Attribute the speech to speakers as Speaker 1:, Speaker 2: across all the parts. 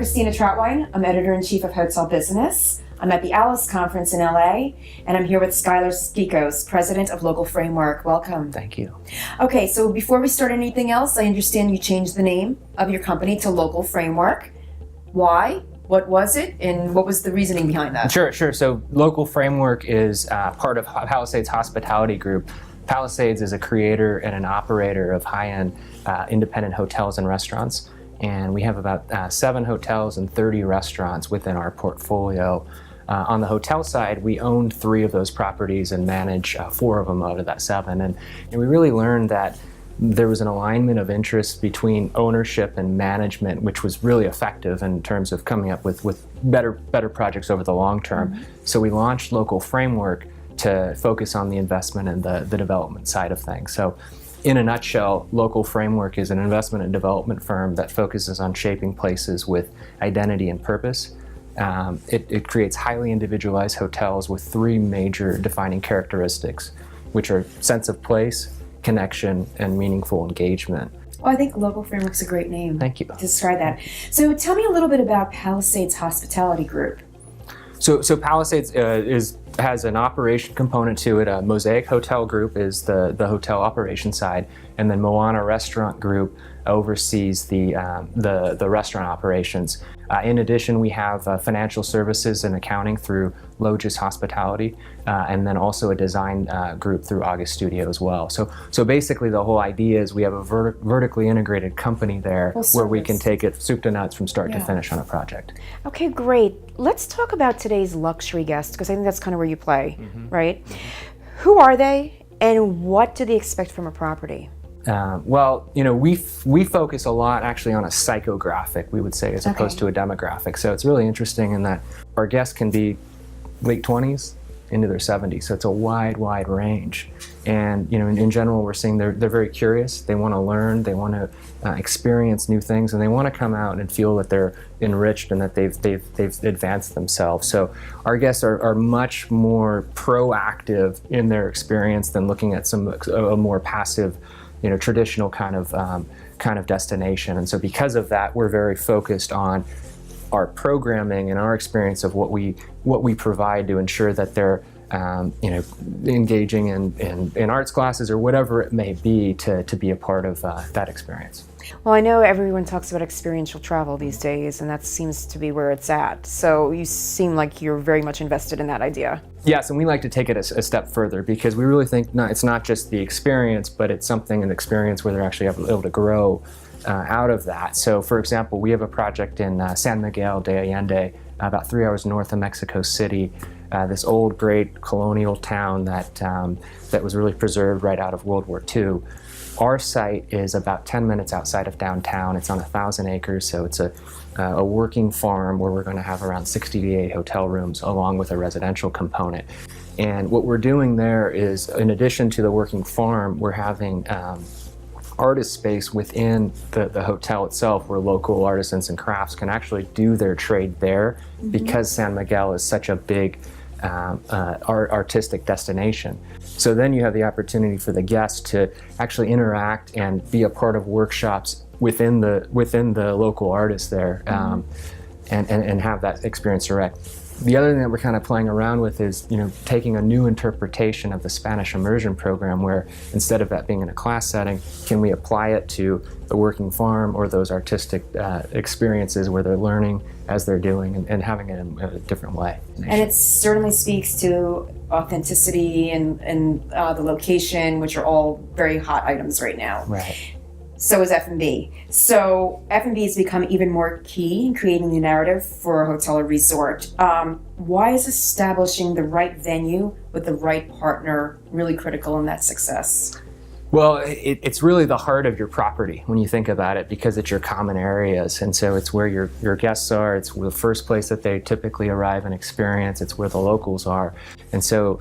Speaker 1: Christina Trauthwein. I'm editor-in-chief of Hotel Business. I'm at the Alice Conference in LA, and I'm here with Skylar Skikos, president of Local Framework. Welcome.
Speaker 2: Thank you.
Speaker 1: Okay, so before we start anything else, I understand you changed the name of your company to Local Framework. Why? What was it, and what was the reasoning behind that?
Speaker 2: Sure. So Local Framework is part of Palisades Hospitality Group. Palisades is a creator and an operator of high-end independent hotels and restaurants. And we have about 7 hotels and 30 restaurants within our portfolio. On the hotel side, we own 3 of those properties and manage 4 of them out of that 7. And we really learned that there was an alignment of interest between ownership and management, which was really effective in terms of coming up with better projects over the long term. Mm-hmm. So we launched Local Framework to focus on the investment and the development side of things. So in a nutshell, Local Framework is an investment and development firm that focuses on shaping places with identity and purpose. It creates highly individualized hotels with 3 major defining characteristics, which are sense of place, connection, and meaningful engagement.
Speaker 1: Well, I think Local Framework's a great name.
Speaker 2: Thank you.
Speaker 1: To describe that. So tell me a little bit about Palisades Hospitality Group.
Speaker 2: So Palisades has an operation component to it. Mosaic Hotel Group is the hotel operation side, and then Moana Restaurant Group oversees the restaurant operations. In addition, we have financial services and accounting through Logis Hospitality, and then also a design group through August Studio as well. So basically the whole idea is we have a vertically integrated company there where we can take it soup to nuts from start to finish on a project.
Speaker 1: Okay, great. Let's talk about today's luxury guest, because I think that's kind of where you play, right? Mm-hmm. Who are they, and what do they expect from a property?
Speaker 2: Well, we focus a lot actually on a psychographic, we would say, as opposed to a demographic. So it's really interesting in that our guests can be late 20s into their 70s. So it's a wide range. And in general, we're seeing they're very curious. They want to learn. They want to experience new things, and they want to come out and feel that they're enriched and that they've advanced themselves. So our guests are much more proactive in their experience than looking at a more passive, traditional kind of destination. And so because of that, we're very focused on our programming and our experience of what we provide to ensure that they're engaging in arts classes or whatever it may be to be a part of that experience.
Speaker 1: Well, I know everyone talks about experiential travel these days, and that seems to be where it's at. So you seem like you're very much invested in that idea.
Speaker 2: Yes, and we like to take it a step further because we really think it's not just the experience, but it's an experience where they're actually able to grow out of that. So, for example, we have a project in San Miguel de Allende, about 3 hours north of Mexico City. This old, great colonial town that was really preserved right out of World War II. Our site is about 10 minutes outside of downtown. It's on 1,000 acres, so it's a working farm where we're going to have around 60 to 80 hotel rooms along with a residential component. And what we're doing there is, in addition to the working farm, we're having artist space within the hotel itself where local artisans and crafts can actually do their trade there because San Miguel is such a big artistic destination. So then you have the opportunity for the guests to actually interact and be a part of workshops within the local artists there, and have that experience direct. The other thing that we're kind of playing around with is, taking a new interpretation of the Spanish immersion program where instead of that being in a class setting, can we apply it to the working farm or those artistic experiences where they're learning as they're doing and having it in a different way.
Speaker 1: And it certainly speaks to authenticity and the location, which are all very hot items right now.
Speaker 2: Right.
Speaker 1: So is F&B. So F&B has become even more key in creating the narrative for a hotel or resort. Why is establishing the right venue with the right partner really critical in that success?
Speaker 2: Well, it's really the heart of your property when you think about it, because it's your common areas, and so it's where your guests are. It's the first place that they typically arrive and experience. It's where the locals are, and so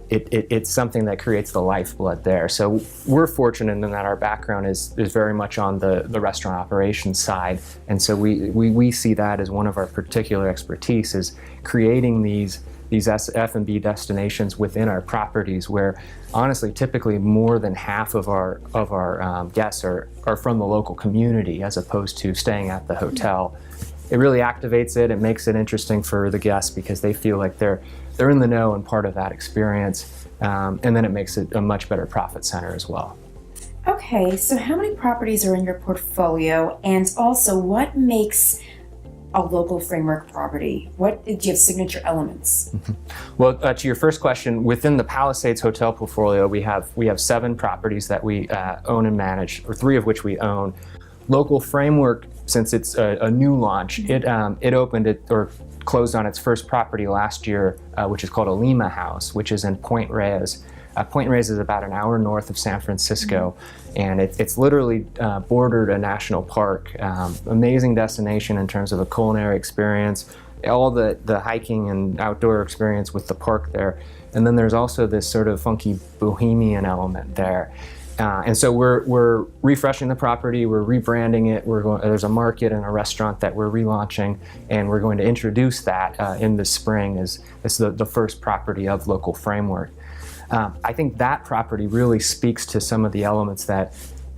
Speaker 2: it's something that creates the lifeblood there. So we're fortunate in that our background is very much on the restaurant operations side, and so we see that as one of our particular expertise is creating these F&B destinations within our properties, where honestly typically more than half of our guests are from the local community as opposed to staying at the hotel. it really activates it. It makes it interesting for the guests because they feel like they're in the know and part of that experience. And then it makes it a much better profit center as well.
Speaker 1: Okay, so how many properties are in your portfolio, and also what makes a local framework property? What do you have signature elements?
Speaker 2: Well, to your first question, within the Palisades hotel portfolio, we have 7 properties that we own and manage, or 3 of which we own. Local Framework, since it's a new launch, it opened or closed on its first property last year, which is called Alima House, which is in Point Reyes. Point Reyes is about an hour north of San Francisco, and it's literally bordered a national park. Amazing destination in terms of a culinary experience, all the hiking and outdoor experience with the park there. And then there's also this sort of funky bohemian element there. And so we're refreshing the property, we're rebranding it, there's a market and a restaurant that we're relaunching, and we're going to introduce that in the spring as the first property of Local Framework. I think that property really speaks to some of the elements that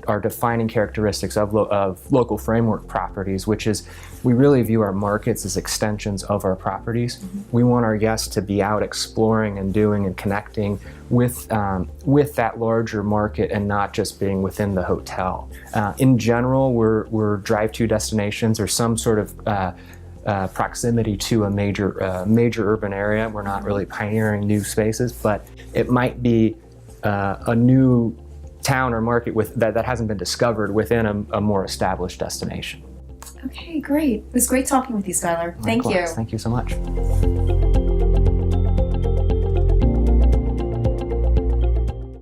Speaker 2: are defining characteristics of Local Framework properties, which is we really view our markets as extensions of our properties. We want our guests to be out exploring and doing and connecting with that larger market and not just being within the hotel. In general, we're drive-to destinations or some sort of proximity to a major urban area. We're not really pioneering new spaces, but it might be a new town or market that hasn't been discovered within a more established destination.
Speaker 1: Okay, great. It was great talking with you, Skylar. Thank you.
Speaker 2: Thank you so much.